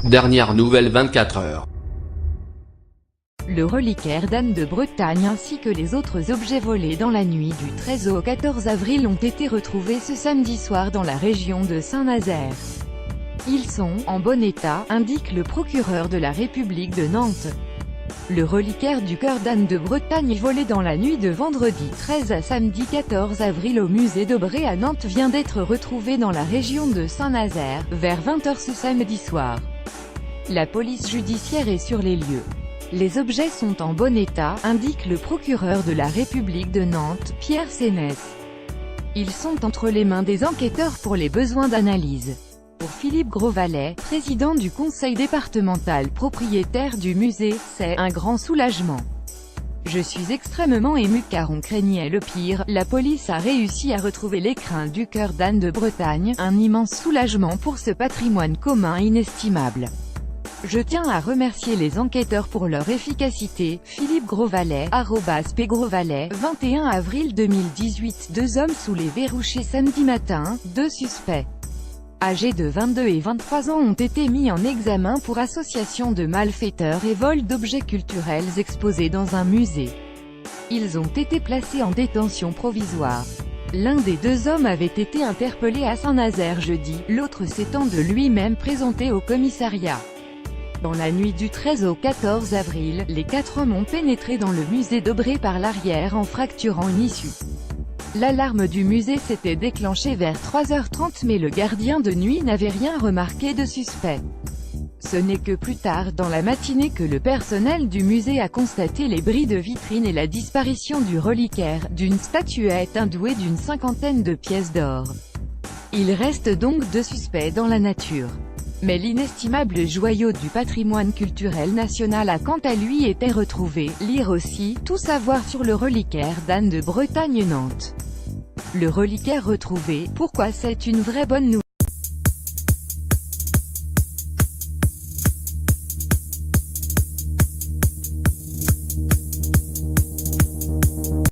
Dernière nouvelle 24 heures. Le reliquaire d'Anne de Bretagne ainsi que les autres objets volés dans la nuit du 13 au 14 avril ont été retrouvés ce samedi soir dans la région de Saint-Nazaire. Ils sont en bon état, indique le procureur de la République de Nantes. Le reliquaire du cœur d'Anne de Bretagne volé dans la nuit de vendredi 13 à samedi 14 avril au musée d'Aubray à Nantes vient d'être retrouvé dans la région de Saint-Nazaire, vers 20 h ce samedi soir. La police judiciaire est sur les lieux. Les objets sont en bon état, indique le procureur de la République de Nantes, Pierre Sénès. Ils sont entre les mains des enquêteurs pour les besoins d'analyse. Pour Philippe Grosvalet, président du conseil départemental propriétaire du musée, c'est un grand soulagement. Je suis extrêmement ému car on craignait le pire, la police a réussi à retrouver l'écrin du cœur d'Anne de Bretagne, un immense soulagement pour ce patrimoine commun inestimable. Je tiens à remercier les enquêteurs pour leur efficacité. Philippe Grosvalet, @pgrosvalet, 21 avril 2018. Deux hommes sous les verrouchés samedi matin, deux suspects âgés de 22 et 23 ans ont été mis en examen pour association de malfaiteurs et vol d'objets culturels exposés dans un musée. Ils ont été placés en détention provisoire. L'un des deux hommes avait été interpellé à Saint-Nazaire jeudi, l'autre s'étant de lui-même présenté au commissariat. Dans la nuit du 13 au 14 avril, les quatre hommes ont pénétré dans le musée d'Aubray par l'arrière en fracturant une issue. L'alarme du musée s'était déclenchée vers 3 h 30 mais le gardien de nuit n'avait rien remarqué de suspect. Ce n'est que plus tard dans la matinée que le personnel du musée a constaté les bris de vitrine et la disparition du reliquaire, d'une statuette indouée d'une cinquantaine de pièces d'or. Il reste donc deux suspects dans la nature. Mais l'inestimable joyau du patrimoine culturel national a quant à lui été retrouvé. Lire aussi, tout savoir sur le reliquaire d'Anne de Bretagne Nantes. Le reliquaire retrouvé, pourquoi c'est une vraie bonne nouvelle.